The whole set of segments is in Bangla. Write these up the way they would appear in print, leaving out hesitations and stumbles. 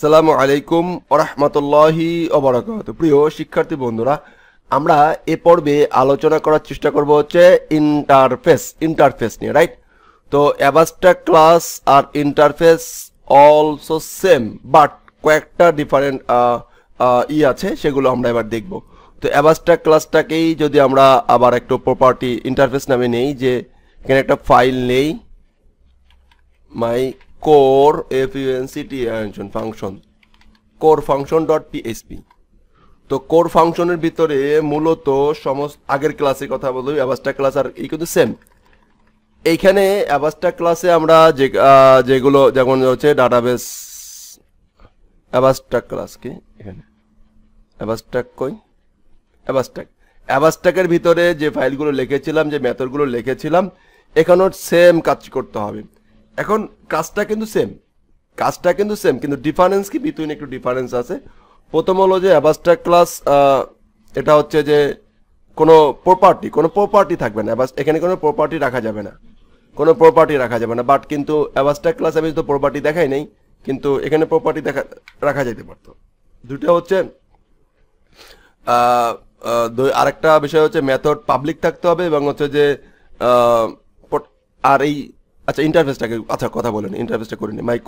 আসসালামু আলাইকুম ওয়া রাহমাতুল্লাহি ওয়া বারাকাতুহু। প্রিয় শিক্ষার্থী বন্ধুরা, আমরা এই পর্বে আলোচনা করার চেষ্টা করব হচ্ছে ইন্টারফেস নিয়ে, রাইট? তো অ্যাবস্ট্রাক্ট ক্লাস আর ইন্টারফেস অলসো সেম, বাট কয়েকটা ডিফারেন্ট আছে, সেগুলো আমরা এবার দেখব। তো অ্যাবস্ট্রাক্ট ক্লাসটাকেই যদি আমরা আবার একটু প্রপার্টি ইন্টারফেস নামে নেই, যে এখানে একটা ফাইল নেই, মাই core function core function.php। তো কোর ফাংশনের ভিতরে মূলত সমস্ত আগের ক্লাসে কথা বলি, অ্যাবস্ট্রাক্ট ক্লাস আর এই কিন্তু সেম। এইখানে অ্যাবস্ট্রাক্ট ক্লাসে আমরা যেগুলো যেমন হচ্ছে ডাটাবেস অ্যাবস্ট্রাক্ট ক্লাস কি এখানে অ্যাবস্ট্রাক্টের ভিতরে যে ফাইলগুলো লিখেছিলাম, যে মেথডগুলো লিখেছিলাম, এখানেও সেম কাজ করতে হবে। এখন কাজটা কিন্তু সেম, কিন্তু ডিফারেন্স কি, বিটুইন একটু ডিফারেন্স আছে। প্রথম হলো যে অ্যাবস্ট্রাক্ট ক্লাস, এটা হচ্ছে যে কোনো প্রপার্টি থাকবে না, এখানে কোনো প্রপার্টি রাখা যাবে না, বাট কিন্তু অ্যাবস্ট্রাক্ট ক্লাস আমি তো প্রপার্টি দেখাই নাই, কিন্তু এখানে প্রপার্টি রাখা যেতে পারতো। দুটো হচ্ছে আরেকটা বিষয় হচ্ছে মেথড পাবলিক থাকতে হবে, এবং হচ্ছে যে আর এই আচ্ছা ইন্টারফেসটাকে কথা বলেন, ইন্টারফেসটা করে নিই। মাই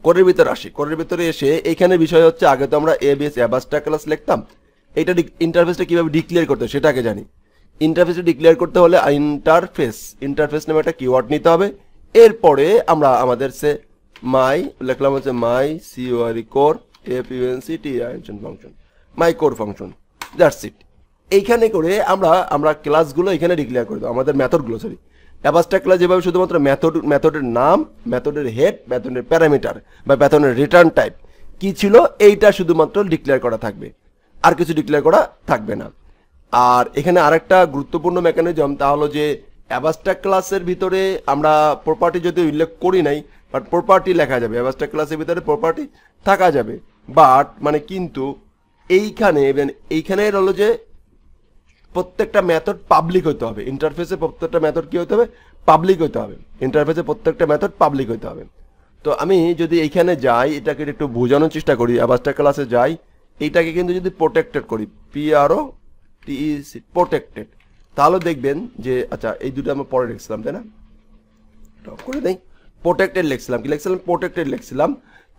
কোরের ভিতরে আসি, কোরের ভিতরে এসে এইখানে বিষয় হচ্ছে আগে তো আমরা অ্যাবস্ট্রাক্ট ক্লাস লিখতাম, এইটা ইন্টারফেসটা কিভাবে ডিক্লেয়ার করতে হয় সেটাকে জানি। ইন্টারফেসটা ডিক্লেয়ার করতে হলে ইন্টারফেস নামে একটা কিওয়ার্ড নিতে হবে। এরপরে আমরা আমাদের লিখলাম হচ্ছে মাই core function, my core function, that's it. এইখানে করে আমরা ক্লাসগুলো এখানে ডিক্লেয়ার করে দেবো, আমাদের মেথডগুলো, সরি। অ্যাবস্ট্রাক্ট ক্লাস যেভাবে শুধুমাত্র মেথডের নাম, মেথডের হেড, মেথডের প্যারামিটার বা মেথডের রিটার্ন টাইপ কি ছিল, এইটা শুধুমাত্র ডিক্লেয়ার করা থাকবে, আর কিছু ডিক্লেয়ার করা থাকবে না। আর এখানে আরেকটা গুরুত্বপূর্ণ মেকানিজম, তা হলো যে অ্যাবস্ট্রাক্ট ক্লাসের ভিতরে আমরা প্রপার্টি যদি উল্লেখ করি নাই, বাট প্রপার্টি লেখা যাবে, অ্যাবস্ট্রাক্ট ক্লাসের ভিতরে প্রপার্টি থাকা যাবে, বাট মানে কিন্তু এইখানে হলো যে প্রত্যেকটা মেথড পাবলিক হতে হবে। ইন্টারফেসে প্রত্যেকটা মেথড কি হতে হবে? পাবলিক হতে হবে। ইন্টারফেসে প্রত্যেকটা মেথড পাবলিক হতে হবে। তো আমি যদি এইখানে যাই, এটাকে একটু বোঝানোর চেষ্টা করি, অ্যাবস্ট্রাক্ট ক্লাসে যাই, এইটাকে কিন্তু যদি প্রোটেক্টেড করি, প্রোটেক্টেড, তাহলে দেখবেন যে আচ্ছা এই দুটো আমরা পরে লিখছিলাম, তাই না? করে দেই, প্রোটেক্টেড লিখছিলাম, কি লিখছিলাম? প্রোটেক্টেড লিখছিলাম।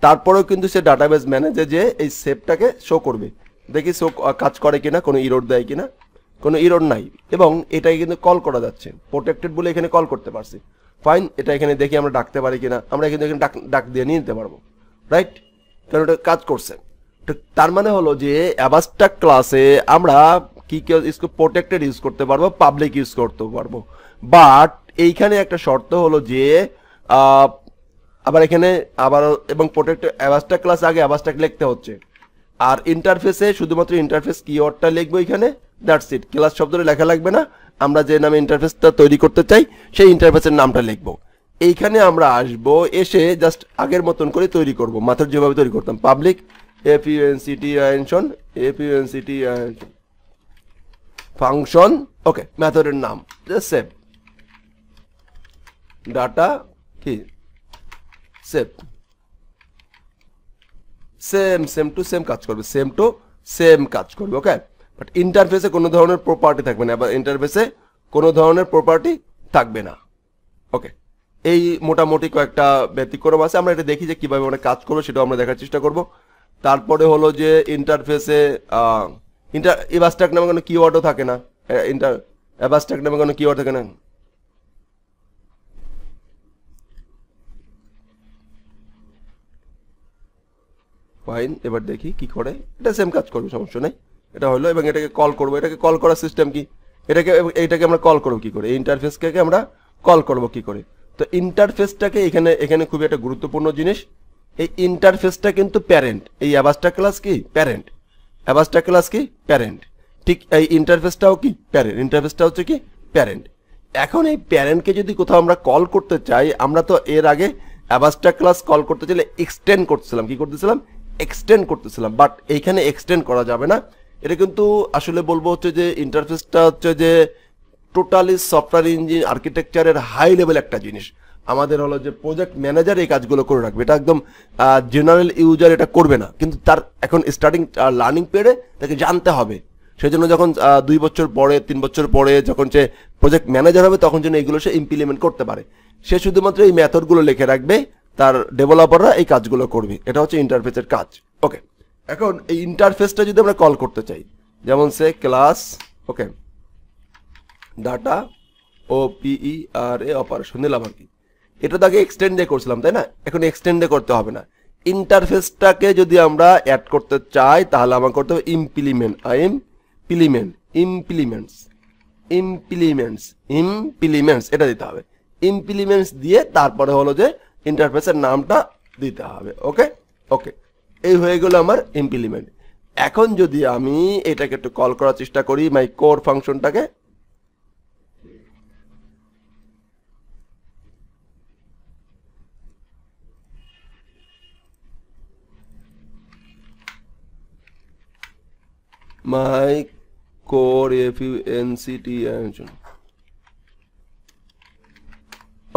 তারপরেও কিন্তু সে ডাটাবেস ম্যানেজে যে এই সেভটাকে শো করবে, দেখি শো কাজ করে কিনা, কোনো ইরোর দেয় কিনা, কোনো ইরোর নাই, এবং এটাকে কিন্তু কল করা যাচ্ছে, প্রোটেক্টেড বলে এখানে কল করতে পারছি। ফাইন, এটা এখানে দেখি আমরা ডাকতে পারি কিনা, আমরা কিন্তু এখানে ডাক দিয়ে নিয়ে নিতে পারবো, রাইট? কারণ এটা কাজ করছে। তার মানে হলো যে অ্যাবস্ট্রাক্ট ক্লাসে আমরা কি প্রোটেক্টেড ইউজ করতে পারবো, পাবলিক ইউজ করতে পারবো, বাট এইখানে একটা শর্ত হলো যে এবং প্রোটেক্টেড অ্যাবস্ট্রাক্ট ক্লাস আগে অ্যাবস্ট্রাক্ট লিখতে হচ্ছে, আর ইন্টারফেসে শুধুমাত্র ইন্টারফেস কিওয়ার্ডটা লিখবো এখানে, দ্যাটস ইট। ক্লাস শব্দটা লেখা লাগবে না, আমরা যে নামে ইন্টারফেসটা তৈরি করতে চাই সেই ইন্টারফেসের নামটা লিখবো। এইখানে আমরা আসবো, এসে জাস্ট আগের মতন করে তৈরি করব, মেথড যেভাবে তৈরি করতাম, পাবলিক ফাংশন, ওকে, মেথডের নাম সেভ, ডাটা কি সেভ, সেম টু সেম কাজ করবে, ওকে। বাট ইন্টারফেসে কোনো ধরনের প্রপার্টি থাকবে না, এবার ইন্টারফেসে কোনো ধরনের প্রপার্টি থাকবে না, ওকে। এই মোটামুটি কয়েকটা ব্যতিক্রম আছে, আমরা এটা দেখি যে কিভাবে আমরা কাজ করবো, সেটাও আমরা দেখার চেষ্টা করব। তারপরে হলো যে ইন্টারফেসে অ্যাবস্ট্রাক্ট নামে কোনো কিওয়ার্ডও থাকে না, অ্যাবস্ট্রাক্ট নামে কোনো কিওয়ার্ড থাকে না। ফাইন, এবার দেখি কি করে, এটা সেম কাজ করবে, সমস্যা নেই। এটা হলো, এবং এটাকে কল করবো, এটাকে কল করার সিস্টেম কি, এটাকে আমরা কল করবো কি করে, এই ইন্টারফেসকে আমরা কল করবো কি করে। তো ইন্টারফেসটাকে এখানে খুবই একটা গুরুত্বপূর্ণ জিনিস, এই ইন্টারফেসটা কিন্তু প্যারেন্ট, এই অ্যাবস্ট্রাক্ট ক্লাস কি প্যারেন্ট, ঠিক এই ইন্টারফেসটাও কি প্যারেন্ট, ইন্টারফেসটা হচ্ছে কি প্যারেন্ট। এখন এই প্যারেন্টকে যদি কোথাও আমরা কল করতে চাই, আমরা তো এর আগে অ্যাবস্ট্রাক্ট ক্লাস কল করতে চাইলে এক্সটেন্ড করতেছিলাম, বাট এইখানে এক্সটেন্ড করা যাবে না। এটা কিন্তু আসলে বলবো হচ্ছে যে ইন্টারফেসটা হচ্ছে যে টোটালি সফটওয়্যার ইঞ্জিন আর্কিটেকচারের হাই লেভেল একটা জিনিস। আমাদের হলো যে প্রজেক্ট ম্যানেজার এই কাজগুলো করে রাখবে, এটা একদম জেনারেল ইউজার এটা করবে না, কিন্তু তার এখন স্টার্টিং লার্নিং পিরিয়ডে তাকে জানতে হবে। সেজন্য যখন 2 বছর পরে 3 বছর পরে যখন সে প্রজেক্ট ম্যানেজার হবে তখন যেন এগুলো সে ইমপ্লিমেন্ট করতে পারে, সে শুধুমাত্র এই মেথডগুলো লিখে রাখবে, তার ডেভেলপাররা এই কাজগুলো করবে। এটা হচ্ছে ইন্টারফেসের কাজ। ওকে, এখন এই ইন্টারফেসটা যদি আমরা কল করতে চাই, যেমন সে ক্লাস ওকে ডাটা OPERA অপারেশন দিলাম আর কি, এটা তো আগে এক্সটেন্ড দিয়ে করছিলাম তাই না, এখন এক্সটেন্ডে করতে হবে না। ইন্টারফেসটাকে যদি আমরা অ্যাড করতে চাই তাহলে আমার করতে হবে ইমপ্লিমেন্টস এটা দিতে হবে। ইমপ্লিমেন্টস দিয়ে তারপরে হলো যে ইন্টারফেসের নামটা দিতে হবে। ওকে ওকে, এই হয়ে গেল আমার ইমপ্লিমেন্ট। এখন যদি আমি এটাকে একটু কল করার চেষ্টা করি, মাই কোর ফাংশনটাকে, my core funct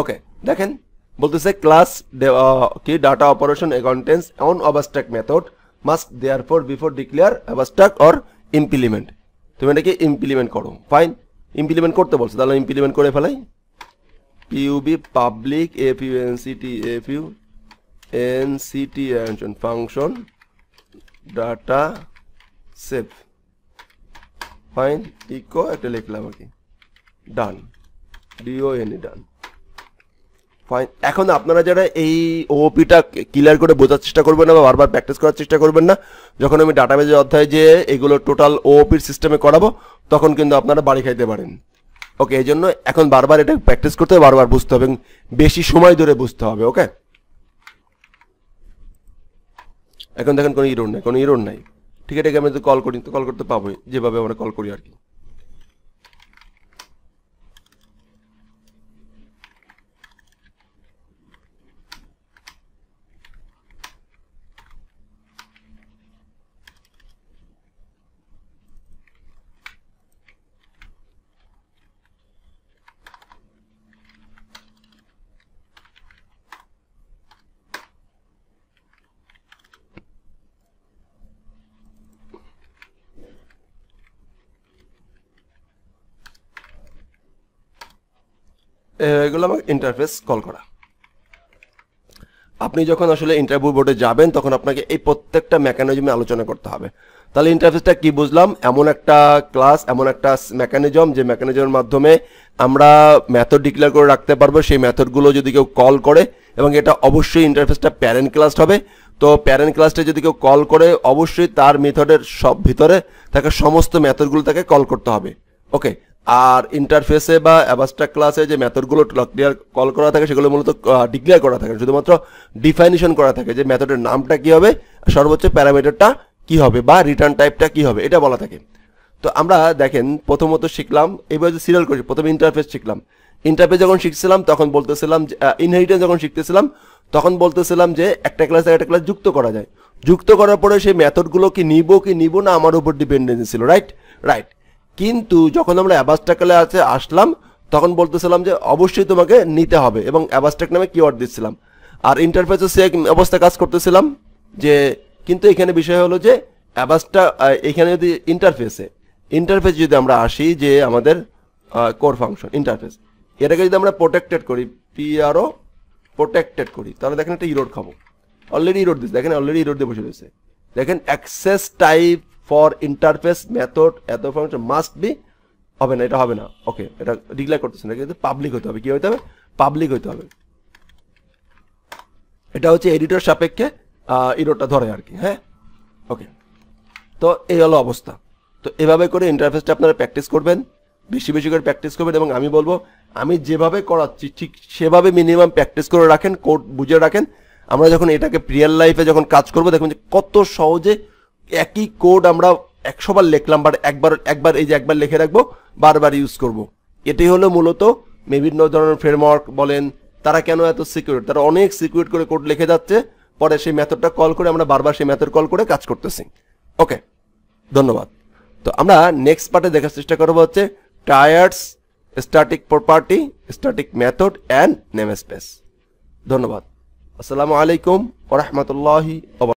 ওকে, দেখেন বলতেছে ক্লাস কি data operation contains one abstract method must therefore before declare abstract or implement. তুমি এটাকে ইমপ্লিমেন্ট করো। ফাইন, ইমপ্লিমেন্ট করতে বলছো, তাহলে ইমপ্লিমেন্ট করে ফেলাই। pub public funct function data save, fine echo একটা লিখলাম আর কি, ডান, DONE ডান। ফাইন, এখন আপনারা যারা এই ওপিটা ক্লিয়ার করে বোঝার চেষ্টা করবেন না বা বারবার প্র্যাকটিস করার চেষ্টা করবেন না, যখন আমি ডাটাবেজের অধ্যায়ে যে এগুলো টোটাল ওপির সিস্টেমে করাবো তখন কিন্তু আপনারা বাড়ি খাইতে পারেন। ওকে, এই জন্য এখন বারবার এটা প্র্যাকটিস করতে হবে, বারবার বুঝতে হবে, বেশি সময় ধরে বুঝতে হবে। ওকে, এখন দেখেন কোনো ইরোর নাই, ঠিক আছে, আমি যদি কল করি তো কল করতে পাবোই, যেভাবে আমরা কল করি আর কি। এগুলো আমার ইন্টারফেস কল করা। আপনি যখন আসলে ইন্টারভিউ বোর্ডে যাবেন তখন আপনাকে এই প্রত্যেকটা মেকানিজমে আলোচনা করতে হবে। তাহলে ইন্টারফেসটা কি বুঝলাম, এমন একটা ক্লাস, এমন একটা মেকানিজম যে মেকানিজমের মাধ্যমে আমরা মেথড ডিক্লেয়ার করে রাখতে পারবো। সেই মেথডগুলো যদি কেউ কল করে, এবং এটা অবশ্যই ইন্টারফেসটা প্যারেন্ট ক্লাস হবে, তো প্যারেন্ট ক্লাসটা যদি কেউ কল করে অবশ্যই তার মেথডের সব ভিতরে থাকা সমস্ত মেথডগুলো তাকে কল করতে হবে। ওকে, আর ইন্টারফেসে বা অ্যাবস্ট্রাক্ট ক্লাসে যে মেথডগুলো ক্লিয়ার কল করা থাকে সেগুলো মূলত ডিক্লেয়ার করা থাকে, শুধুমাত্র ডিফাইনেশন করা থাকে যে মেথডের নামটা কি হবে, সর্বোচ্চ প্যারামিটারটা কি হবে বা রিটার্ন টাইপটা কি হবে, এটা বলা থাকে। তো আমরা দেখেন প্রথমত শিখলাম, এইভাবে যে সিরিয়াল করি, প্রথমে ইন্টারফেস শিখলাম। ইন্টারফেস যখন শিখছিলাম তখন বলতেছিলাম যে ইনহেরিটেন্স যখন শিখতেছিলাম তখন বলতেছিলাম যে একটা ক্লাস একটা ক্লাস যুক্ত করা যায়, যুক্ত করার পরে সেই মেথডগুলো কি নিব না আমার উপর ডিপেন্ডেন্সি ছিল, রাইট। কিন্তু যখন আমরা অ্যাবস্ট্রাক্ট ক্লাসে আসলাম তখন বলতেছিলাম যে অবশ্যই তোমাকে নিতে হবে, এবং অ্যাবস্ট্রাক্ট নামে কিওয়ার্ড দিচ্ছিলাম। আর ইন্টারফেসে সেম অবস্থা কাজ করতেছিলাম, যে কিন্তু এখানে বিষয় হলো যে অ্যাবস্ট্রাক্ট এখানে যদি ইন্টারফেস যদি আমরা আসি যে আমাদের কোর ফাংশন ইন্টারফেস, এটাকে যদি আমরা প্রোটেক্টেড করি, PRO প্রোটেক্টেড করি, তাহলে দেখেন একটা ইরোড খাবো। অলরেডি ইরোড দিচ্ছে, দেখেন অলরেডি ইরোড দিয়ে বসে রয়েছে। দেখেন access type for interface method এত ফাংশন মাস্ট বি, হবে না, এটা হবে না। ওকে, এটা ডিক্লেয়ার করতেছে না, কিন্তু পাবলিক হতে হবে। কি হতে হবে? পাবলিক হতে হবে। এটা হচ্ছে এডিটর সাপেক্ষে ইরোডটা ধরে আর কি। হ্যাঁ, ওকে, তো এই হলো অবস্থা। তো এভাবে করে ইন্টারফেসটা আপনারা প্র্যাকটিস করবেন, বেশি বেশি করে প্র্যাকটিস করবেন, এবং আমি বলবো আমি যেভাবে করাচ্ছি ঠিক সেভাবে মিনিমাম প্র্যাকটিস করে রাখেন, কোড বুঝে রাখেন। আমরা যখন এটাকে রিয়েল লাইফে যখন কাজ করবো দেখবেন যে কত সহজে একই কোড আমরা 100 বার লিখলাম, বাট একবার এই যে একবার লিখে রাখবো, বারবার ইউজ করব। এটাই হলো মূলত বিভিন্ন ধরনের ফ্রেমওয়ার্ক বলেন, তারা কেন এত সিকিউর, তারা অনেক সিকিউর করে কোড লিখে যাচ্ছে, পরে সেই মেথডটা কল করে আমরা বারবার সেই মেথড কল করে কাজ করতেছি। ওকে, ধন্যবাদ। তো আমরা নেক্সট পার্টে দেখার চেষ্টা করবো হচ্ছে tyres static property, static method and namespace. ধন্যবাদ। আসসালামু আলাইকুম ওয়া রাহমাতুল্লাহি ওয়া